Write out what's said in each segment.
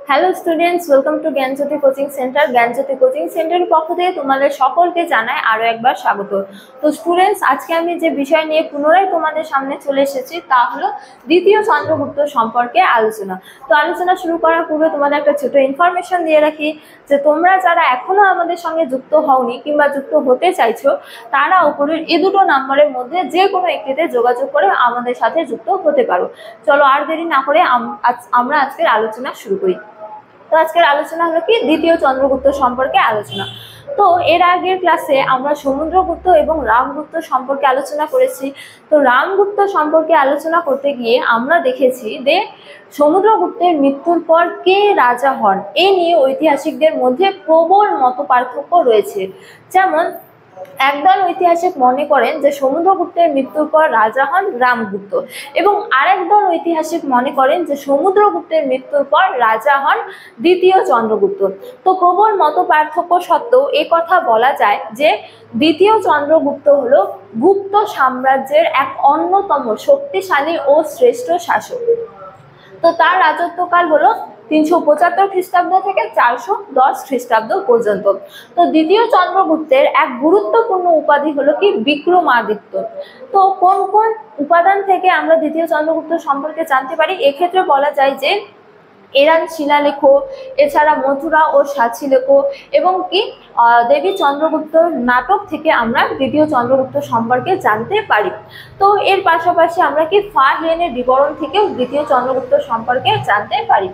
Hello students, welcome to Gyanjyoti coaching centre. Gyanjyoti coaching সেন্টারের পক্ষ থেকে তোমাদের সকলকে জানাই আরো একবার স্বাগত। তো স্টুডেন্টস, আজকে আমি যে বিষয় নিয়ে পুনরায় তোমাদের সামনে চলে এসেছি তা হলো দ্বিতীয় চন্দ্রগুপ্ত সম্পর্কে আলোচনা। তো আলোচনা শুরু করার পূর্বে তোমাদের একটা ছোট ইনফরমেশন দিয়ে রাখি যে তোমরা যারা এখনো আমাদের সঙ্গে যুক্ত হওনি কিংবা যুক্ত হতে চাইছো, তারা উপরের এই দুটো নাম্বারের মধ্যে যে কোনো একটিতে যোগাযোগ করে আমাদের সাথে যুক্ত হতে পারো। চলো আর দেরি না করে আমরা আজকের আলোচনা শুরু করি। তো আজকের আলোচনা হলো কি দ্বিতীয় চন্দ্রগুপ্ত সম্পর্কে আলোচনা। তো এর আগের ক্লাসে আমরা সমুদ্রগুপ্ত এবং রামগুপ্ত সম্পর্কে আলোচনা করেছি। তো রামগুপ্ত সম্পর্কে আলোচনা করতে গিয়ে আমরা দেখেছি যে সমুদ্রগুপ্তের মৃত্যুর পর কে রাজা হন এ নিয়ে ঐতিহাসিকদের মধ্যে প্রবল মতপার্থক্য রয়েছে। যেমন একদল ঐতিহাসিক মনে করেন যে সমুদ্রগুপ্তের মৃত্যুর পর রাজা হন রামগুপ্ত, এবং আরেক দল ঐতিহাসিক মনে করেন যে সমুদ্রগুপ্তের মৃত্যুর পর রাজা হন দ্বিতীয় চন্দ্রগুপ্ত। তো প্রবল মত পার্থক্য সত্ত্বেও এ কথা বলা যায় যে দ্বিতীয় চন্দ্রগুপ্ত হলো গুপ্ত সাম্রাজ্যের এক অন্যতম শক্তিশালী ও শ্রেষ্ঠ শাসক। তো তার রাজত্বকাল হলো 375 খ্রিস্টাব্দ থেকে 410 খ্রিস্টাব্দ পর্যন্ত। তো দ্বিতীয় চন্দ্রগুপ্তের এক গুরুত্বপূর্ণ উপাধি হলো কি বিক্রমাদিত্য। তো কোন কোন উপাদান থেকে আমরা দ্বিতীয় চন্দ্রগুপ্ত সম্পর্কে জানতে পারি? এক্ষেত্রে বলা যায় যে এরান শিলালেখ, এছাড়া মথুরা ও সাঁচিলেখ এবং কি দেবী চন্দ্রগুপ্ত নাটক থেকে আমরা দ্বিতীয় চন্দ্রগুপ্ত সম্পর্কে জানতে পারি। তো এর পাশাপাশি আমরা কি ফাহিয়ানের বিবরণ থেকেও দ্বিতীয় চন্দ্রগুপ্ত সম্পর্কে জানতে পারি।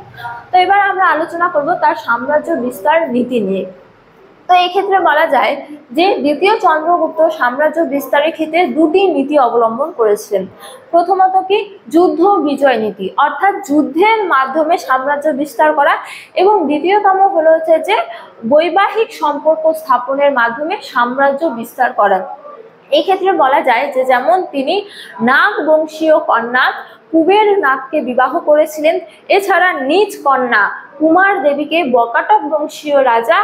তো এবার আমরা আলোচনা করব তার সাম্রাজ্য বিস্তার নীতি নিয়ে। তো এই ক্ষেত্রে বলা যায় যে দ্বিতীয় চন্দ্রগুপ্ত সাম্রাজ্য বিস্তারের ক্ষেত্রে দুটি নীতি অবলম্বন করেছিলেন। প্রথমত কি যুদ্ধ বিজয় নীতি, অর্থাৎ যুদ্ধের মাধ্যমে সাম্রাজ্য বিস্তার করা, এবং দ্বিতীয়তম হলো হচ্ছে যে বৈবাহিক সম্পর্ক স্থাপনের মাধ্যমে সাম্রাজ্য বিস্তার করা। এই ক্ষেত্রে বলা যায় যে যেমন তিনি নাগ বংশীয় কন্যা কুবের নাগকে বিবাহ করেছিলেন, এছাড়া নিজ কন্যা কুমার দেবীকে বকাটক বংশীয় রাজা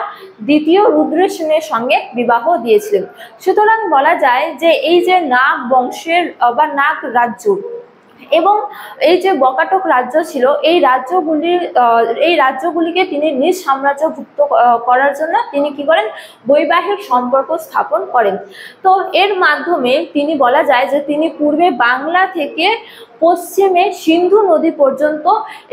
দ্বিতীয় রুদ্রসেনের সঙ্গে বিবাহ দিয়েছিলেন। সুতরাং বলা যায় যে এই যে নাগ বংশের বা নাগ রাজ্য এবং এই যে বকাটক রাজ্য ছিল, এই রাজ্যগুলিকে তিনি নিজ সাম্রাজ্যভুক্ত করার জন্য তিনি কি করেন? বৈবাহিক সম্পর্ক স্থাপন করেন। তো এর মাধ্যমে তিনি বলা যায় যে তিনি পূর্বে বাংলা থেকে পশ্চিমে সিন্ধু নদী পর্যন্ত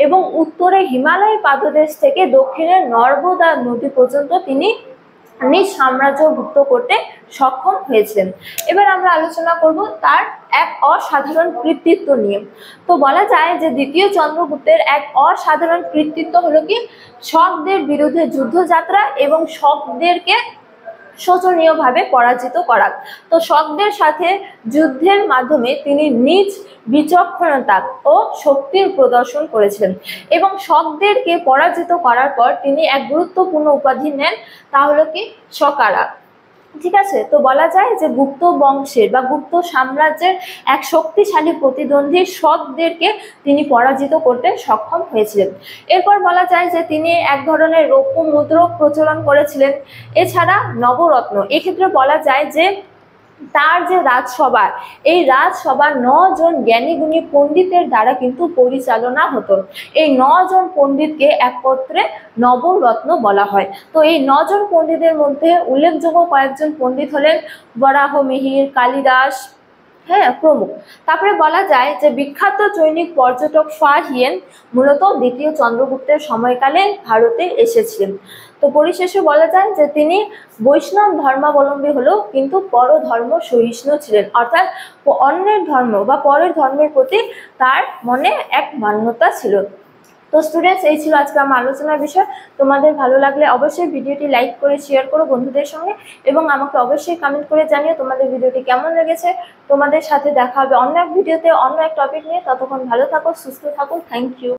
এবং উত্তরে হিমালয় পাদদেশ থেকে দক্ষিণে নর্মদা নদী পর্যন্ত তিনি নিজ সাম্রাজ্যভুক্ত করতে সক্ষম হয়েছিলেন। এবার আমরা আলোচনা করব তার এক অসাধারণ কৃতিত্ব নিয়ে। তো বলা যায় যে দ্বিতীয় চন্দ্রগুপ্তের এক অসাধারণ কৃতিত্ব হলো কি শকদের বিরুদ্ধে যুদ্ধযাত্রা এবং শকদেরকে শোচনীয়ভাবে পরাজিত করা। তো শকদের সাথে যুদ্ধের মাধ্যমে তিনি নিজ বিচক্ষণতা ও শক্তির প্রদর্শন করেছিলেন, এবং শকদেরকে পরাজিত করার পর তিনি এক গুরুত্বপূর্ণ উপাধি নেন, তা হলো কি শকারা। ঠিক আছে। তো বলা যায় যে গুপ্ত বংশের বা গুপ্ত সাম্রাজ্যের এক শক্তিশালী প্রতিদ্বন্দ্বী শকদেরকে তিনি পরাজিত করতে সক্ষম হয়েছিলেন। এরপর বলা যায় যে তিনি এক ধরনের রৌপ্য মুদ্রক প্রচলন করেছিলেন, এছাড়া নবরত্ন। এক্ষেত্রে বলা যায় যে তার যে রাজসভা, এই রাজসভা 9 জন জ্ঞানীগুণী পণ্ডিতের দ্বারা কিন্তু পরিচালনা হতো। এই 9 জন পণ্ডিতকে একত্রে নবরত্ন বলা হয়। তো এই 9 জন পণ্ডিতের মধ্যে উল্লেখযোগ্য কয়েকজন পণ্ডিত হলেন বরাহমিহির, কালিদাস, প্রমুখ। তারপরে বলা যায় যে বিখ্যাত চৈনিক পর্যটক ফাহিয়েন মূলত দ্বিতীয় চন্দ্রগুপ্তের সময়কালে ভারতে এসেছিলেন। তো পরিশেষে বলা যায় যে তিনি বৈষ্ণব ধর্মাবলম্বী হলেও কিন্তু পরধর্ম সহিষ্ণু ছিলেন, অর্থাৎ অন্যের ধর্ম বা পরের ধর্মের প্রতি তার মনে এক মান্যতা ছিল। তো স্টুডেন্টস, এই ছিল আজকে আমার আলোচনার বিষয়। তোমাদের ভালো লাগলে অবশ্যই ভিডিওটি লাইক করে শেয়ার করো বন্ধুদের সঙ্গে, এবং আমাকে অবশ্যই কমেন্ট করে জানিও তোমাদের ভিডিওটি কেমন লেগেছে। তোমাদের সাথে দেখা হবে অন্য এক ভিডিওতে অন্য এক টপিক নিয়ে। ততক্ষণ ভালো থাকো, সুস্থ থাকো। Thank you.